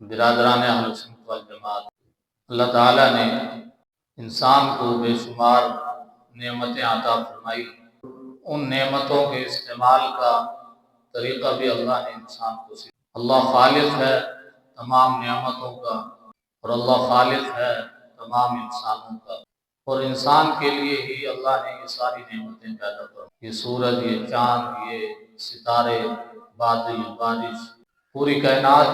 برادران اہل سنت والجماعت، اللہ تعالیٰ نے انسان کو بے شمار نعمتیں عطا فرمائی۔ ان نعمتوں کے استعمال کا طریقہ بھی اللہ نے انسان کو سکھایا۔ اللہ خالق ہے تمام نعمتوں کا، اور اللہ خالق ہے تمام انسانوں کا، اور انسان کے لیے ہی اللہ نے یہ ساری نعمتیں پیدا فرمائی۔ یہ سورج، یہ چاند، یہ ستارے، بادل، بارش، پوری کائنات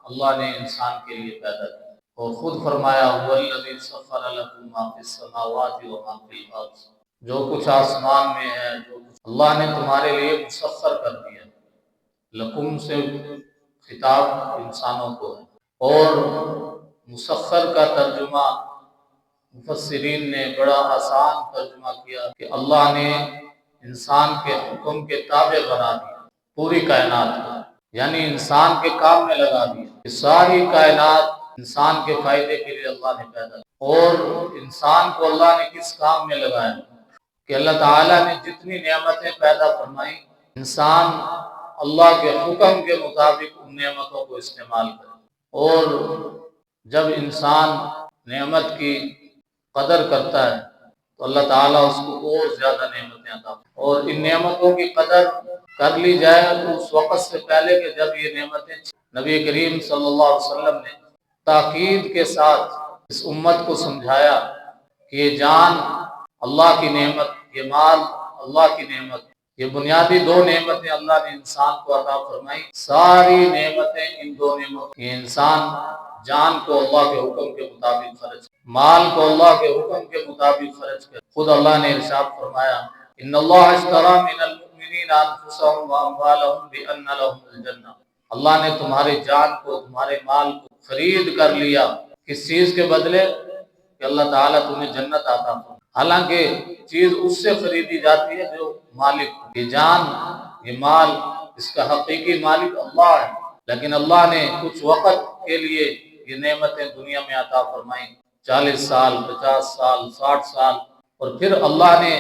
اللہ نے انسان کے لیے پیدا کی، اور خود فرمایا هو الذی سخر لکم ما فی السماوات و ما فی الارض، جو کچھ آسمان میں ہے، جو کچھ اللہ نے تمہارے لیے مسخر کر دیا۔ لکم سے خطاب انسانوں کو ہے، اور مسخر کا ترجمہ مفسرین نے بڑا آسان ترجمہ کیا کہ اللہ نے انسان کے حکم کے تابع بنا دیا پوری کائنات کو، یعنی انسان کے کام میں لگا دیا کہ ساری کائنات انسان کے فائدے کے لیے اللہ نے پیدا کیا۔ اور انسان کو اللہ نے کس کام میں لگایا کہ اللہ تعالیٰ نے جتنی نعمتیں پیدا فرمائی، انسان اللہ کے حکم کے مطابق ان نعمتوں کو استعمال کرے، اور جب انسان نعمت کی قدر کرتا ہے تو اللہ تعالیٰ اس کو اور زیادہ نعمتیں عطا فرماتے ہیں۔ اور ان نعمتوں کی قدر کر لی جائے تو اس وقت سے پہلے کہ جب یہ نعمتیں نبی کریم صلی اللہ علیہ وسلم نے تاکید کے ساتھ اس امت کو سمجھایا کہ یہ جان اللہ کی نعمت، یہ مال اللہ کی نعمت، یہ بنیادی دو نعمتیں اللہ نے انسان کو عطا فرمائی۔ ساری نعمتیں ان دو نعمتیں، یہ انسان جان کو اللہ کے حکم کے مطابق خرچ کرے، مال کو اللہ کے حکم کے مطابق خرچ کرے۔ خود اللہ نے ارشاد فرمایا ان اللہ اشتری من المؤمنین انفسهم واموالهم بان لهم الجنہ، اللہ نے تمہاری جان کو، تمہارے مال کو خرید کر لیا، کس چیز کے بدلے؟ کہ اللہ تعالیٰ تمہیں جنت عطا فرمائے۔ حالانکہ چیز اس سے خریدی جاتی ہے جو مالک، یہ جان، یہ مال، اس کا حقیقی مالک اللہ ہے، لیکن اللہ نے کچھ وقت کے لیے یہ نعمتیں دنیا میں عطا فرمائیں، 40 سال، 50 سال، 60 سال، اور پھر اللہ نے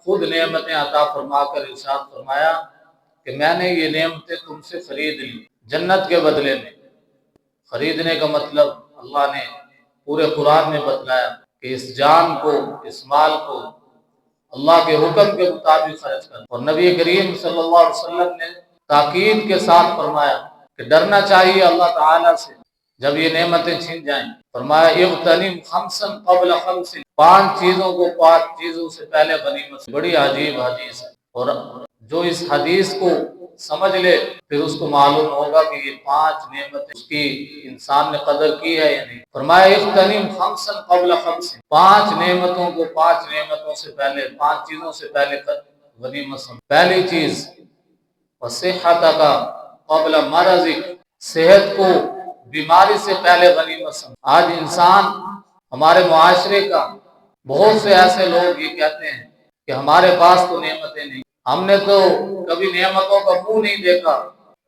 خود نعمتیں عطا فرما کر ارشاد فرمایا کہ میں نے یہ نعمتیں تم سے خرید لی جنت کے بدلے میں۔ خریدنے کا مطلب اللہ نے پورے قرآن میں بتلایا کہ اس جان کو، اس مال کو اللہ کے حکم کے مطابق خرچ کر، اور نبی کریم صلی اللہ علیہ وسلم نے تاکید کے ساتھ فرمایا کہ ڈرنا چاہیے اللہ تعالیٰ سے جب یہ نعمتیں چھن جائیں۔ فرمایا اغتنم خمسا قبل خمس، 5 چیزوں کو 5 چیزوں سے پہلے غنیمت سے۔ بڑی عجیب حدیث ہے، اور جو اس حدیث کو سمجھ لے پھر اس کو معلوم ہوگا کہ یہ 5 نعمتیں اس کی انسان نے قدر کی ہے یا نہیں۔ فرمایا اغتنم خمسا قبل خمس، 5 نعمتوں کو 5 نعمتوں سے پہلے، 5 چیزوں سے پہلے غنیمت سمجھ۔ پہلی چیز وصحتک قبل مرضک، صحت کو بیماری سے پہلے غنیمت سمجھ۔ آج انسان، ہمارے معاشرے کا بہت سے ایسے لوگ یہ کہتے ہیں کہ ہمارے پاس تو نعمتیں نہیں، ہم نے تو کبھی نعمتوں کا منہ نہیں دیکھا،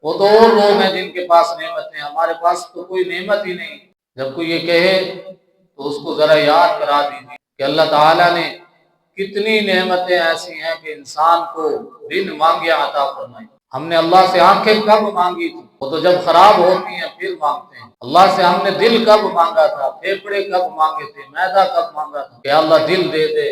وہ تو اور لوگ ہیں جن کے پاس نعمتیں، ہمارے پاس تو کوئی نعمت ہی نہیں۔ جب کوئی یہ کہے تو اس کو ذرا یاد کرا دیجیے کہ اللہ تعالیٰ نے کتنی نعمتیں ایسی ہیں کہ انسان کو بن مانگے عطا فرمائی۔ ہم نے اللہ سے آنکھیں کب مانگی تھی؟ وہ تو جب خراب ہوتی ہیں پھر مانگتے ہیں۔ اللہ سے ہم نے دل کب مانگا تھا؟ پھیپھڑے کب مانگے تھے؟ معدہ کب مانگا تھا کہ اللہ دل دے دے،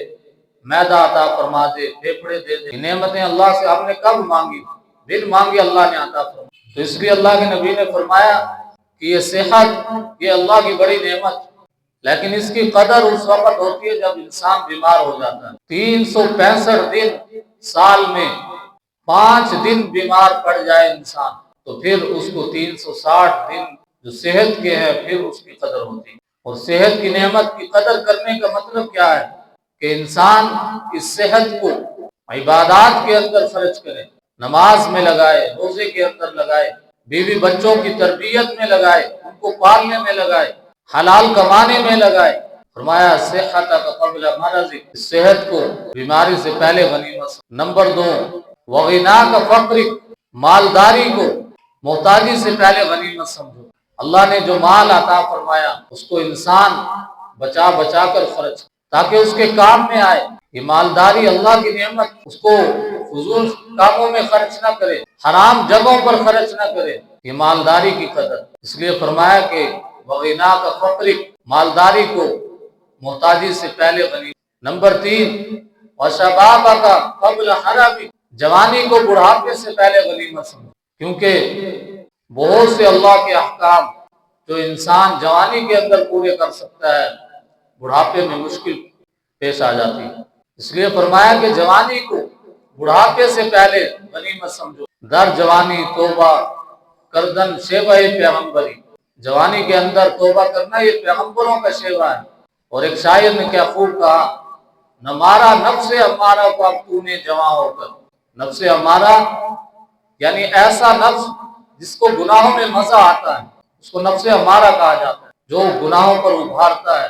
معدہ عطا فرما دے، پھیپھڑے دے دے؟ یہ نعمتیں اللہ سے ہم نے کب مانگی؟ بن مانگے اللہ نے عطا فرمائی۔ تو اس لیے اللہ کے نبی نے فرمایا کہ یہ صحت، یہ اللہ کی بڑی نعمت، لیکن اس کی قدر اس وقت ہوتی ہے جب انسان بیمار ہو جاتا ہے۔ 365 دن سال میں 5 دن بیمار پڑ جائے انسان تو پھر اس کو 360 دن جو صحت کے ہیں پھر اس کی قدر ہوتی ہے۔ اور صحت کی نعمت کی قدر کرنے کا مطلب کیا ہے؟ کہ انسان اس صحت کو عبادات کے اندر خرچ کرے، نماز میں لگائے، روزے کے اندر لگائے، بیوی بچوں کی تربیت میں لگائے، ان کو پالنے میں لگائے، حلال کمانے میں لگائے۔ فرمایا صحتک قبل مرضک، صحت کو بیماری سے پہلے غنیمت سمجھ۔ نمبر 2 وغناک فقرک، مالداری کو محتاجی سے پہلے غنیمت سمجھو۔ اللہ نے جو مال عطا فرمایا اس کو انسان بچا بچا کر خرچ تاکہ اس کے کام میں آئے۔ یہ مالداری اللہ کی نعمت، اس کو فضول کاموں میں خرچ نہ کرے، حرام جگہوں پر خرچ نہ کرے۔ یہ مالداری کی قدر، اس لیے فرمایا کہ وغنا کا فقر، مالداری کو محتاجی سے پہلے غنی۔ نمبر 3، وشباب کا قبل حرم، جوانی کو بڑھاپے سے پہلے غنیمت سمجھو، کیونکہ بہت سے اللہ کے احکام جو انسان جوانی کے اندر پورے کر سکتا ہے بڑھاپے میں مشکل پیش آ جاتی ہے، اس لیے فرمایا کہ جوانی کو بڑھاپے سے پہلے غنیمت سمجھو۔ در جوانی توبہ کردن شیوہ پیغمبری، جوانی کے اندر توبہ کرنا یہ پیغمبروں کا شیوہ ہے۔ اور ایک شاعر نے کیا خوب کہا، نہ مارا نفس امارہ کو اب تو نے جواں ہو کر، نفس امارہ یعنی ایسا نفس جس کو گناہوں میں مزہ آتا ہے اس کو نفس امارہ کہا جاتا ہے، جو گناہوں پر ابھارتا ہے۔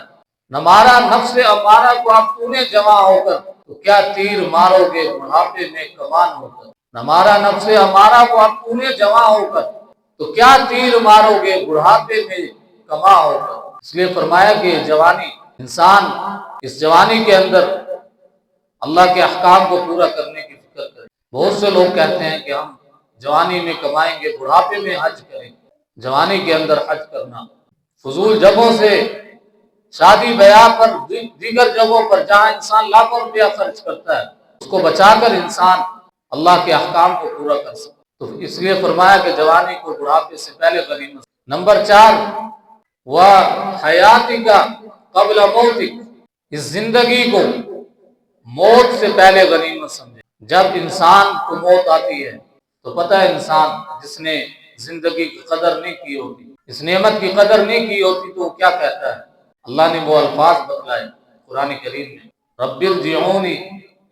نہ مارا نفس امارہ کو اب تو نے جواں ہو کر، تو کیا تیر مارو گے بڑھاپے میں کمان ہو کر۔ نہ مارا نفس امارہ کو اب تو نے جواں ہو کر، تو کیا تیر مارو گے بڑھاپے میں کماں ہو کر۔ اس لیے فرمایا کہ جوانی، انسان اس جوانی کے اندر اللہ کے احکام کو پورا کرنے کی فکر کرے۔ بہت سے لوگ کہتے ہیں کہ ہم جوانی میں کمائیں گے، بڑھاپے میں حج کریں گے۔ جوانی کے اندر حج کرنا، فضول جگہوں سے، شادی بیاہ پر، دیگر جگہوں پر جہاں انسان لاکھوں روپیہ خرچ کرتا ہے اس کو بچا کر انسان اللہ کے احکام کو پورا کر سکتا، تو اس لیے فرمایا کہ جوانی کو بڑھاپے سے پہلے غنیمت۔ نمبر 4، وہ حیاتی کا قبل موتی، اس زندگی کو موت سے پہلے غنیمت سمجھے۔ جب انسان کو موت آتی ہے تو پتہ ہے انسان جس نے زندگی کی قدر نہیں کی ہوتی، اس نعمت کی قدر نہیں کی ہوتی، تو وہ کیا کہتا ہے؟ اللہ نے وہ الفاظ بتلائے قرآن کریم میں، رب ارجعونی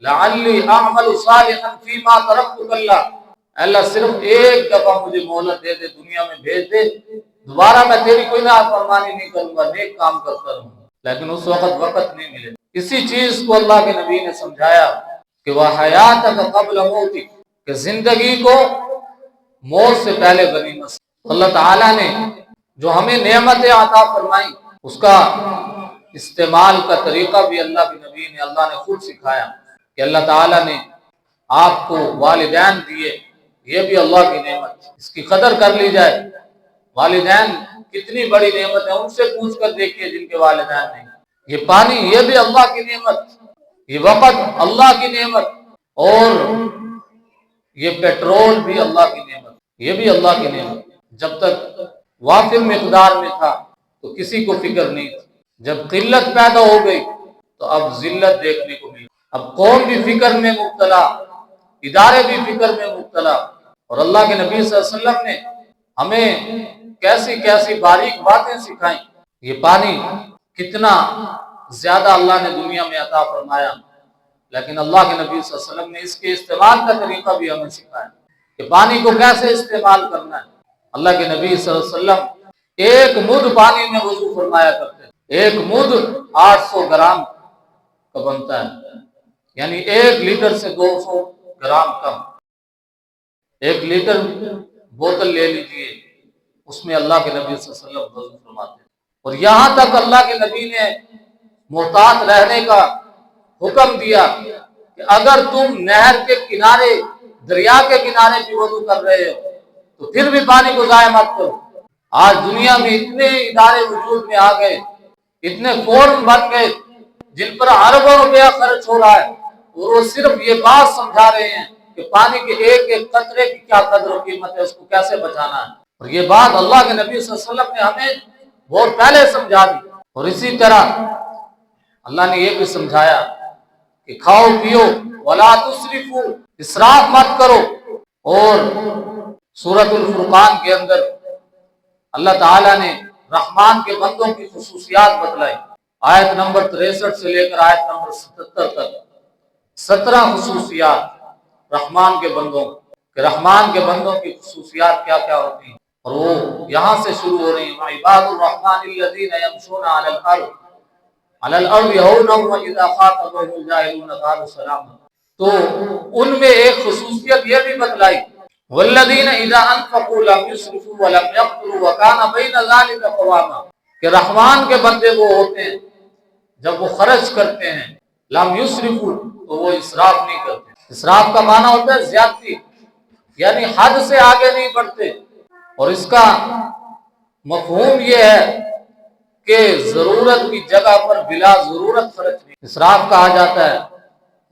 لعلی اعمل صالحا فیما ترکت کلا، اللہ صرف ایک دفعہ مجھے مہلت دے دے، دنیا میں بھیج دے، دوبارہ میں تیری کوئی نافرمانی نہیں کروں گا، نیک کام کرتا رہوں گا۔ لیکن اس وقت نہیں ملے۔ اسی چیز کو اللہ کے نبی نے سمجھایا کہ وہ حیات قبل موتی، کہ زندگی کو موت سے پہلے غنیمت۔ اللہ تعالیٰ نے جو ہمیں نعمتیں عطا فرمائی اس کا استعمال کا طریقہ بھی اللہ کے نبی نے، اللہ نے خود سکھایا کہ اللہ تعالیٰ نے آپ کو والدین دیے، یہ بھی اللہ کی نعمت، اس کی قدر کر لی جائے۔ والدین کتنی بڑی نعمت ہے، ان سے پوچھ کر دیکھیے جن کے والدین نہیں۔ یہ پانی یہ بھی اللہ کی نعمت، یہ وقت اللہ کی نعمت، اور یہ پیٹرول بھی اللہ کی نعمت، یہ بھی اللہ کی نعمت۔ جب تک وافر مقدار میں تھا تو کسی کو فکر نہیں تھی، جب قلت پیدا ہو گئی تو اب ذلت دیکھنے کو ملی، اب قوم بھی فکر میں مبتلا، ادارے بھی فکر میں مبتلا۔ اور اللہ کے نبی صلی اللہ علیہ وسلم نے ہمیں کیسی کیسی باریک باتیں سکھائیں۔ یہ پانی کتنا زیادہ اللہ نے دنیا میں عطا فرمایا، لیکن اللہ کے نبی صلی اللہ علیہ وسلم نے اس کے استعمال کا طریقہ بھی ہمیں سکھایا کہ پانی کو کیسے استعمال کرنا ہے۔ اللہ کے نبی صلی اللہ علیہ وسلم ایک مد پانی میں وضو فرمایا کرتے ہیں، ایک مد 800 گرام کا بنتا ہے، یعنی 1 لیٹر سے 200 گرام کم۔ 1 لیٹر بوتل لے لیجئے، اس میں اللہ کے نبی صلی اللہ علیہ وسلم وضو فرماتے ہیں۔ اور یہاں تک اللہ کے نبی نے محتاط رہنے کا حکم دیا کہ اگر تم نہر کے کنارے، دریا کے کنارے بھی وضو کر رہے ہو تو پھر بھی پانی کو ضائع مت کرو۔ آج دنیا میں اتنے ادارے وجود میں آ گئے، اتنے فورم بن گئے جن پر اربوں روپیہ خرچ ہو رہا ہے، اور وہ صرف یہ بات سمجھا رہے ہیں کہ پانی کے ایک ایک قطرے کی کیا قدر و قیمت ہے، اس کو کیسے بچانا ہے۔ اور یہ بات اللہ کے نبی صلی اللہ علیہ وسلم نے ہمیں بہت پہلے سمجھا دی۔ اور اسی طرح اللہ نے یہ بھی سمجھایا کہ کھاؤ پیو ولا تسرفو، اسراف مت کرو۔ اور سورۃ الفرقان کے اندر اللہ تعالیٰ نے رحمان کے بندوں کی خصوصیات بتلائی، آیت نمبر 63 سے لے کر آیت نمبر 77 تک 17 خصوصیات رحمان کے بندوں، کہ رحمان کے بندوں کی خصوصیات کیا کیا ہوتی ہیں، اور وہ یہاں سے شروع ہو رہی ہیں۔ عباد الرحمن الذین یمشون علی الارض هونا واذا خاطبهم الجاهلون قالوا سلاما۔ تو ان میں ایک خصوصیت یہ بھی بتلائی، والذین اذا انفقوا لم يسرفوا ولم يقتروا وكان بين ذلك قواما، کہ رحمان کے بندے وہ ہوتے ہیں جب وہ خرچ کرتے ہیں، لم يسرفوا تو وہ اسراف نہیں کرتے۔ اسراف کا معنی ہوتا ہے زیادتی، یعنی حد سے آگے نہیں بڑھتے، اور اس کا مفہوم یہ ہے کہ ضرورت کی جگہ پر بلا ضرورت خرچ نہیں۔ اسراف کہا جاتا ہے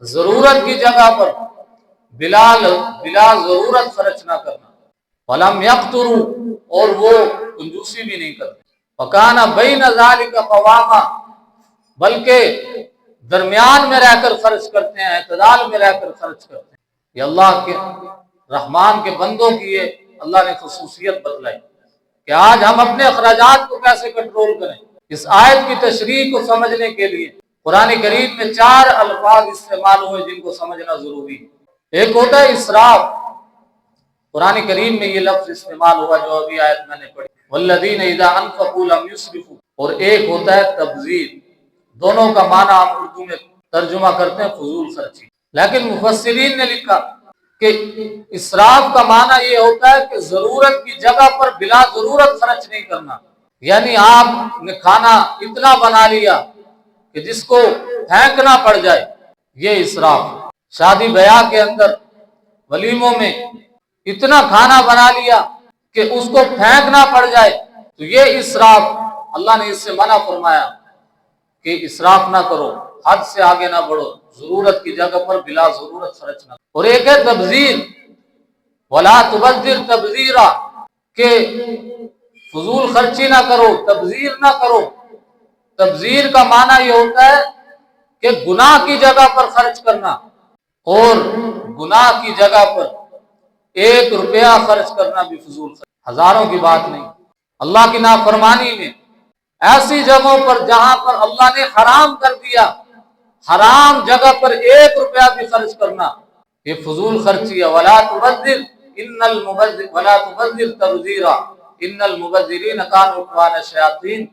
ضرورت کی جگہ پر بلا ضرورت خرچ نہ کرنا۔ وَلَمْ يَقْتُرُوا، اور وہ کنجوسی بھی نہیں کرتے۔ وَكَانَ بَيْنَ ذَلِكَ قَوَامًا، بلکہ درمیان میں رہ کر خرچ کرتے ہیں، اعتدال میں رہ کر خرچ کرتے ہیں۔ یہ اللہ کے رحمان کے بندوں کی یہ اللہ نے خصوصیت بتلائی کہ آج ہم اپنے اخراجات کو کیسے کنٹرول کریں۔ اس آیت کی تشریح کو سمجھنے کے لیے قرآن کریم میں 4 الفاظ استعمال ہوئے جن کو سمجھنا ضروری ہے۔ ایک ہوتا ہے اسراف، قرآن کریم میں یہ لفظ استعمال ہوا جو ابھی آیت میں نے پڑھی، والذین اذا انفقوا لم یسرفوا، اور ایک ہوتا ہے تبذیر۔ دونوں کا معنی آپ اردو میں ترجمہ کرتے ہیں فضول خرچی، لیکن مفسرین نے لکھا کہ اسراف کا معنی یہ ہوتا ہے کہ ضرورت کی جگہ پر بلا ضرورت خرچ نہیں کرنا۔ یعنی آپ نے کھانا اتنا بنا لیا کہ جس کو پھینکنا پڑ جائے، یہ اسراف۔ شادی بیاہ کے اندر ولیموں میں اتنا کھانا بنا لیا کہ اس کو پھینکنا پڑ جائے، تو یہ اسراف۔ اللہ نے اس سے منع فرمایا کہ اسراف نہ کرو، حد سے آگے نہ بڑھو، ضرورت کی جگہ پر بلا ضرورت خرچ نہ کرو۔ اور ایک ہے تبذیر، ولا تبذر تبذیرا، کہ فضول خرچی نہ کرو، تبذیر نہ کرو۔ تبذیر کا معنی یہ ہوتا ہے کہ گناہ کی جگہ پر خرچ کرنا، اور گناہ کی جگہ پر 1 روپیہ خرچ کرنا بھی فضول خرچ، ہزاروں کی بات نہیں۔ اللہ کی نافرمانی میں ایسی جگہوں پر جہاں پر اللہ نے حرام کر دیا، حرام جگہ پر 1 روپیہ بھی خرچ کرنا، یہ فضول خرچی ہے۔ ولا تبذر تبذیرا ان المبذرین کانوا اخوان الشیاطین،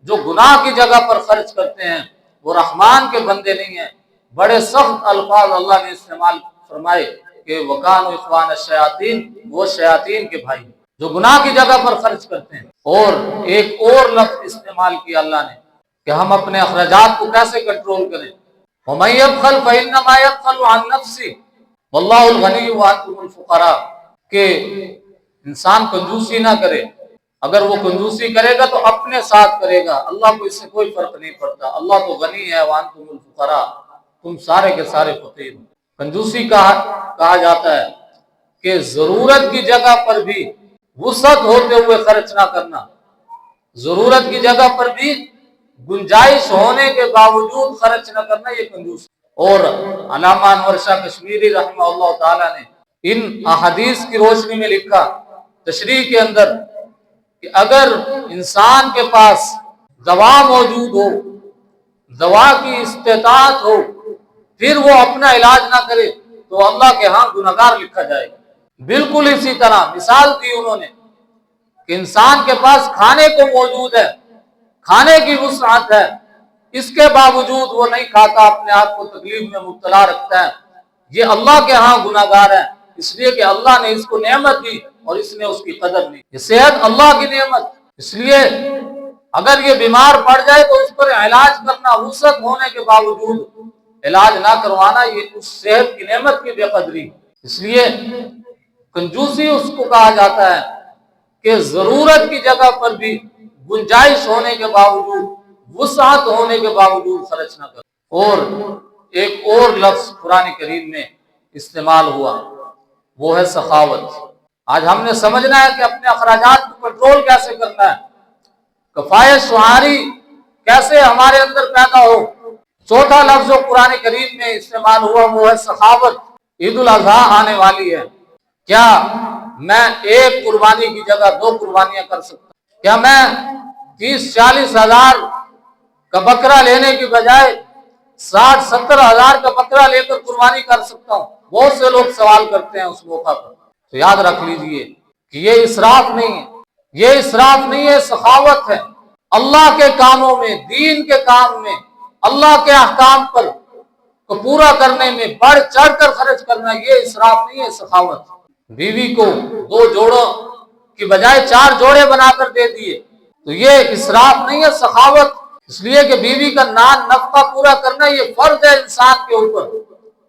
جو گناہ کی جگہ پر خرچ کرتے ہیں وہ رحمان کے بندے نہیں ہیں۔ بڑے سخت الفاظ اللہ نے استعمال فرمائے کہ وَكَانُوا اخوان الشیاطین، وہ شیاطین کے بھائی جو گناہ کی جگہ پر خرچ کرتے ہیں۔ اور ایک اور لفظ استعمال کیا اللہ نے کہ ہم اپنے اخراجات کو کیسے کنٹرول کریں۔ وَمَن يَبْخَلْ فَإِنَّمَا يَبْخَلُ عَن نَفْسِهِ وَاللَّهُ الْغَنِيُّ وَأَنْتُمُ الْفُقَرَاءُ، کہ انسان کنجوسی نہ کرے، اگر وہ کنجوسی کرے گا تو اپنے ساتھ کرے گا، اللہ کو اس سے کوئی فرق نہیں پڑتا۔ اللہ تو غنی ہے، وَأَنْتُمُ الْفُقَرَاءُ، تم سارے کے سارے فقیر ہو۔ کنجوسی کہا جاتا ہے کہ ضرورت کی جگہ پر بھی وسعت ہوتے ہوئے خرچ نہ کرنا، ضرورت کی جگہ پر بھی گنجائش ہونے کے باوجود خرچ نہ کرنا، یہ کنجوسی۔ اور علامہ انور شاہ کشمیری رحمہ اللہ تعالی نے ان احادیث کی روشنی میں لکھا تشریح کے اندر کہ اگر انسان کے پاس دوا موجود ہو، دوا کی استطاعت ہو، پھر وہ اپنا علاج نہ کرے تو اللہ کے ہاں گنہگار لکھا جائے گا۔ بالکل اسی طرح مثال دی انہوں نے کہ انسان کے پاس کھانے کو موجود ہے، کھانے کی وسعت ہے، اس کے باوجود وہ نہیں کھاتا، اپنے آپ کو تکلیف میں مبتلا رکھتا ہے، یہ اللہ کے ہاں گنہگار ہے، اس لیے کہ اللہ نے اس کو نعمت دی اور اس نے اس کی قدر نہیں۔ یہ صحت اللہ کی نعمت، اس لیے اگر یہ بیمار پڑ جائے تو اس پر علاج کرنا، وسعت ہونے کے باوجود علاج نہ کروانا، یہ اس صحت کی نعمت کی بے قدری۔ اس لیے کنجوسی اس کو کہا جاتا ہے کہ ضرورت کی جگہ پر بھی گنجائش ہونے کے باوجود، وسعت ہونے کے باوجود خرچ نہ کرو۔ اور ایک اور لفظ قرآن کریم میں استعمال ہوا، وہ ہے سخاوت۔ آج ہم نے سمجھنا ہے کہ اپنے اخراجات کو کنٹرول کیسے کرنا ہے، کفایت شعاری کیسے ہمارے اندر پیدا ہو۔ چوتھا لفظ جو قرآن کریم میں استعمال ہوا وہ ہے سخاوت۔ عید الاضحیٰ آنے والی ہے، کیا میں 1 قربانی کی جگہ 2 قربانیاں کر سکتا ہوں؟ کیا میں 30-40 ہزار کا بکرا لینے کی بجائے 60-70 ہزار کا بکرا لے کر قربانی کر سکتا ہوں؟ بہت سے لوگ سوال کرتے ہیں اس موقع پر۔ تو یاد رکھ لیجئے کہ یہ اسراف نہیں ہے، یہ اسراف نہیں ہے، سخاوت ہے۔ اللہ کے کاموں میں، دین کے کام میں، اللہ کے احکام پر کو پورا کرنے میں بڑھ چڑھ کر خرچ کرنا، یہ اسراف نہیں ہے، سخاوت۔ بیوی کو 2 جوڑوں کی بجائے 4 جوڑے بنا کر دے دیے تو یہ اسراف نہیں ہے، سخاوت۔ اس لیے کہ بیوی کا نان نفقہ پورا کرنا یہ فرض ہے انسان کے اوپر،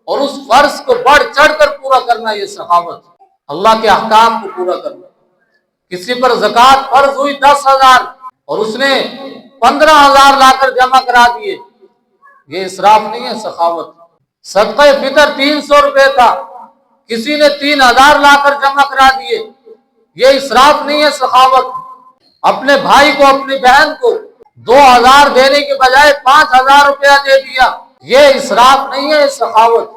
اور اس فرض کو بڑھ چڑھ کر پورا کرنا یہ سخاوت، اللہ کے احکام کو پورا کرنا۔ کسی پر زکوٰۃ فرض ہوئی 10,000 اور اس نے 15,000 لا کر جمع کرا دیے، یہ اسراف نہیں ہے، سخاوت۔ صدقہ فطر 300 روپے تھا، کسی نے 3,000 لا کر جمع کرا دیے، یہ اسراف نہیں ہے، سخاوت۔ اپنے بھائی کو، اپنی بہن کو 2,000 دینے کے بجائے 5,000 روپیہ دے دیا، یہ اسراف نہیں ہے، سخاوت۔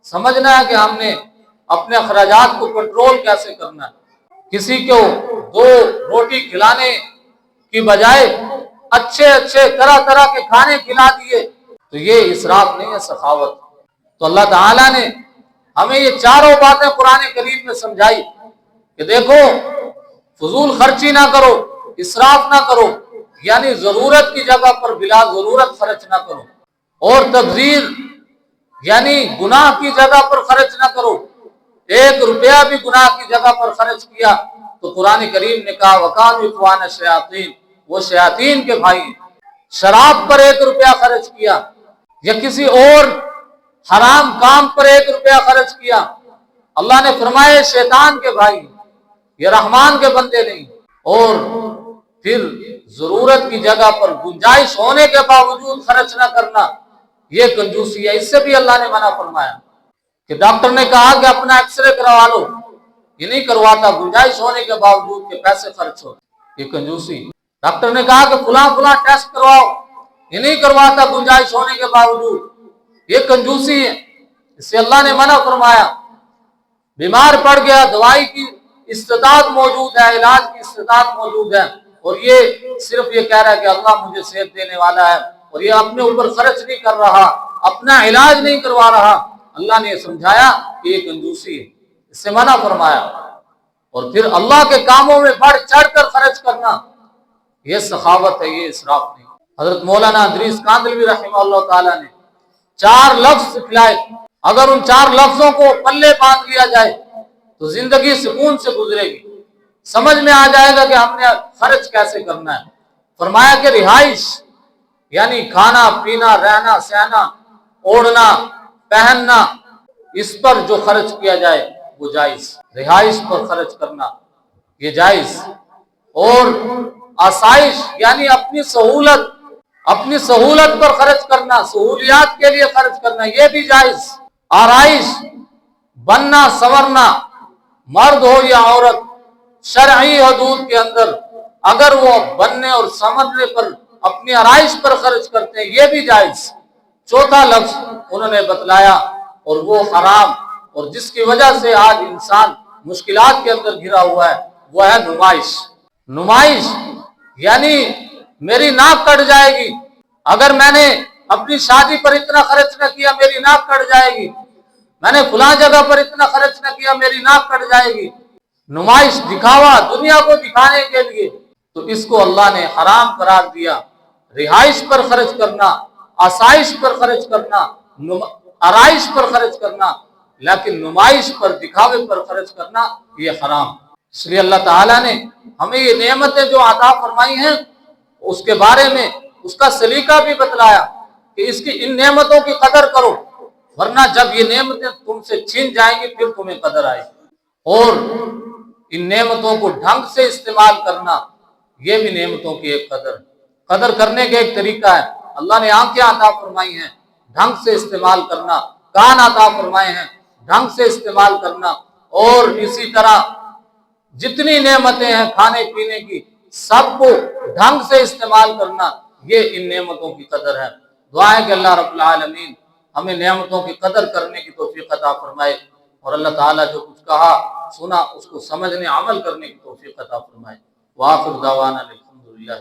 سمجھنا ہے کہ ہم نے اپنے اخراجات کو کنٹرول کیسے کرنا ہے۔ کسی کو 2 روٹی کھلانے کی بجائے اچھے طرح طرح کے کھانے کھلا دیے، تو یہ اسراف نہیں ہے، سخاوت۔ تو اللہ تعالیٰ نے ہمیں یہ چاروں باتیں قرآن کریم میں سمجھائی کہ دیکھو، فضول خرچی نہ کرو، اسراف نہ کرو، یعنی ضرورت کی جگہ پر بلا ضرورت خرچ نہ کرو، اور تبذیر یعنی گناہ کی جگہ پر خرچ نہ کرو۔ 1 روپیہ بھی گناہ کی جگہ پر خرچ کیا تو قرآن کریم نے کہا وَكَانُوا إِخْوَانَ الشَّيَاطِينِ، وہ شیاطین کے بھائی ہیں۔ شراب پر 1 روپیہ خرچ کیا یا کسی اور حرام کام پر 1 روپیہ خرچ کیا، اللہ نے فرمایا شیطان کے بھائی، یہ رحمان کے بندے نہیں۔ اور پھر ضرورت کی جگہ پر گنجائش ہونے کے باوجود خرچ نہ کرنا، یہ کنجوسی ہے، اس سے بھی اللہ نے منع فرمایا۔ کہ ڈاکٹر نے کہا کہ اپنا ایکس رے کروا لو، یہ نہیں کرواتا، گنجائش ہونے کے باوجود کہ پیسے خرچ ہو، یہ کنجوسی۔ ڈاکٹر نے کہا کہ فلاں ٹیسٹ کرواؤ، یہ نہیں کرواتا، گنجائش ہونے کے باوجود، یہ کنجوسی ہے، اس سے اللہ نے منع فرمایا۔ بیمار پڑ گیا، دوائی کی استطاعت موجود ہے، علاج کی استطاعت موجود ہے، اور یہ صرف یہ کہہ رہا ہے کہ اللہ مجھے صحت دینے والا ہے، اور یہ اپنے اوپر خرچ نہیں کر رہا، اپنا علاج نہیں کروا رہا، اللہ نے یہ سمجھایا کہ یہ کنجوسی ہے، اس سے منع فرمایا۔ اور پھر اللہ کے کاموں میں بڑھ چڑھ کر خرچ کرنا، یہ سخاوت ہے، یہ اسراف نہیں۔ حضرت مولانا ادریس کاندھلوی رحمہ اللہ تعالیٰ نے 4 لفظ سکھلائے، اگر ان 4 لفظوں کو پلے باندھ لیا جائے تو زندگی سکون سے گزرے گی، سمجھ میں آ جائے گا کہ ہم نے خرچ کیسے کرنا ہے۔ فرمایا کہ رہائش یعنی کھانا پینا، رہنا سہنا، اوڑھنا پہننا، اس پر جو خرچ کیا جائے وہ جائز، رہائش پر خرچ کرنا یہ جائز، اور آسائش یعنی اپنی سہولت پر خرچ کرنا، سہولیات کے لیے خرچ کرنا، یہ بھی جائز۔ آرائش، بننا سنورنا، مرد ہو یا عورت، شرعی حدود کے اندر اگر وہ بننے اور سنورنے پر، اپنی آرائش پر خرچ کرتے ہیں، یہ بھی جائز۔ چوتھا لفظ انہوں نے بتلایا اور وہ حرام، اور جس کی وجہ سے آج انسان مشکلات کے اندر گھرا ہوا ہے، وہ ہے نمائش۔ نمائش یعنی میری ناک کٹ جائے گی، اگر میں نے اپنی شادی پر اتنا خرچ نہ کیا میری ناک کٹ جائے گی، میں نے فلاں جگہ پر اتنا خرچ نہ کیا میری ناک کٹ جائے گی۔ نمائش، دکھاوا، دنیا کو دکھانے کے لیے، تو اس کو اللہ نے حرام قرار دیا۔ رہائش پر خرچ کرنا، آسائش پر خرچ کرنا، آرائش پر خرچ کرنا، لیکن نمائش پر، دکھاوے پر خرچ کرنا یہ حرام۔ اس لیے اللہ تعالیٰ نے ہمیں یہ نعمتیں جو عطا فرمائی ہیں اس کے بارے میں اس کا سلیقہ بھی بتلایا کہ اس کی ان نعمتوں کی قدر کرو، ورنہ جب یہ نعمتیں تم سے چھین جائیں گی پھر تمہیں قدر آئے گی۔ اور ان نعمتوں کو ڈھنگ سے استعمال کرنا، یہ بھی نعمتوں کی ایک قدر کرنے کا ایک طریقہ ہے۔ اللہ نے آنکھیں عطا فرمائی ہیں، ڈھنگ سے استعمال کرنا، کان عطا فرمائے ہیں، ڈھنگ سے استعمال کرنا، اور اسی طرح جتنی نعمتیں ہیں کھانے پینے کی سب کو ڈھنگ سے استعمال کرنا، یہ ان نعمتوں کی قدر ہے۔ دعا ہے کہ اللہ رب العالمین ہمیں نعمتوں کی قدر کرنے کی توفیق عطا فرمائے، اور اللہ تعالیٰ جو کچھ کہا سنا اس کو سمجھنے عمل کرنے کی توفیق عطا فرمائے۔ وآخر دعوانا الحمدللہ۔